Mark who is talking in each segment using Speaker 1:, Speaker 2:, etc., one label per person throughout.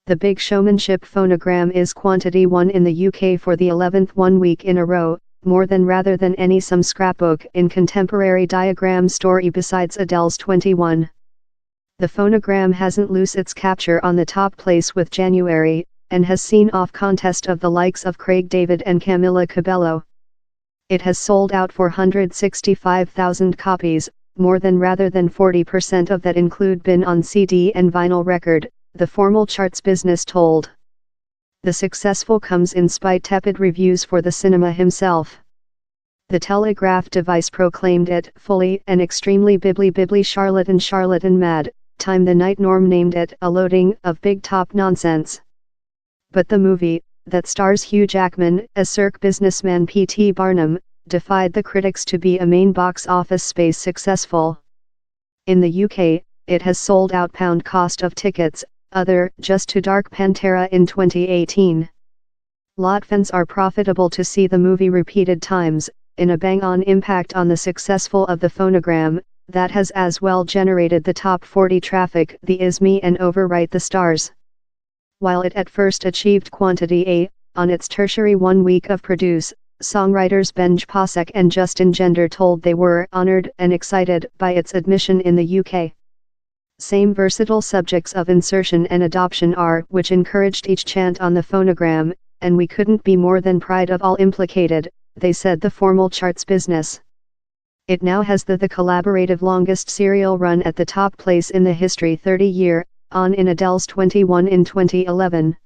Speaker 1: The Big Showmanship Phonogram is quantity 1 in the UK for the 11th 1 week in a row, more than rather than any some scrapbook in contemporary diagram story besides Adele's 21. The phonogram hasn't lost its capture on the top place with January, and has seen off contest of the likes of Craig David and Camila Cabello. It has sold out 465,000 copies, more than rather than 40% of that include been on CD and vinyl record, the formal charts business told. The successful comes in spite tepid reviews for the cinema himself. The Telegraph device proclaimed it fully and extremely bibbly charlatan mad. Time the Night Norm named it a loading of big top nonsense. But the movie, that stars Hugh Jackman as Cirque businessman P.T. Barnum, defied the critics to be a main box office space successful. In the UK, it has sold out pound cost of tickets, other just to Dark Pantera in 2018. Lot fans are profitable to see the movie repeated times, in a bang-on impact on the successful of the phonogram, that has as well generated the top 40 traffic the ISME and overwrite the stars. While it at first achieved quantity A, on its tertiary 1 week of produce, songwriters Benj Pasek and Justin Gender told they were honored and excited by its admission in the UK. Same versatile subjects of insertion and adoption are which encouraged each chant on the phonogram, and we couldn't be more than proud of all implicated, they said the formal charts business. It now has the collaborative longest serial run at the top place in the history 30-year, on in Adele's 21 in 2011.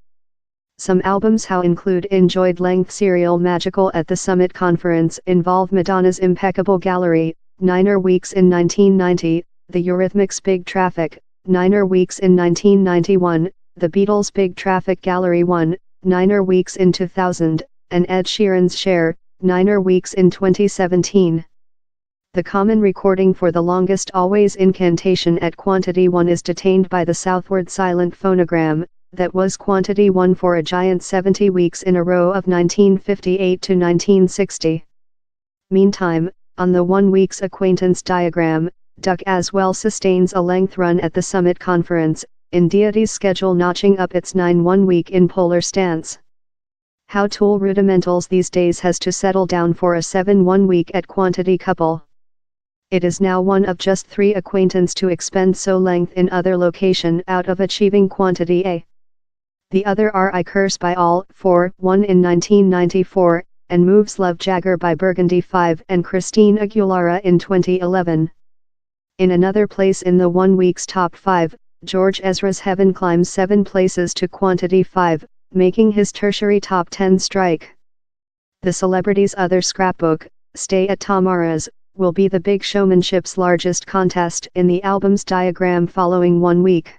Speaker 1: Some albums how include enjoyed length serial Magical at the Summit Conference involve Madonna's Impeccable Gallery, 9 weeks in 1990, the Eurythmics' Big Traffic, 9 weeks in 1991, the Beatles' Big Traffic Gallery 1, 9 weeks in 2000, and Ed Sheeran's Cher, 9 weeks in 2017. The common recording for the longest always incantation at quantity 1 is detained by the Southward Silent Phonogram, that was quantity 1 for a giant 70 weeks in a row of 1958 to 1960. Meantime, on the 1 week's acquaintance diagram, Duck as well sustains a length run at the Summit Conference, in Deity's schedule notching up its 9 1 week in polar stance. How Tool Rudimentals these days has to settle down for a 7 1 week at quantity couple. It is now one of just 3 acquaintance to expend so length in other location out of achieving quantity A. The other are I Curse by All, 4, 1 in 1994, and Moves Love Jagger by Burgundy 5 and Christine Aguilera in 2011. In another place in the 1 week's top 5, George Ezra's Heaven climbs 7 places to quantity 5, making his tertiary top 10 strike. The celebrity's other scrapbook, Stay at Tamara's, will be the Big Showmanship's largest contest in the album's diagram following 1 week.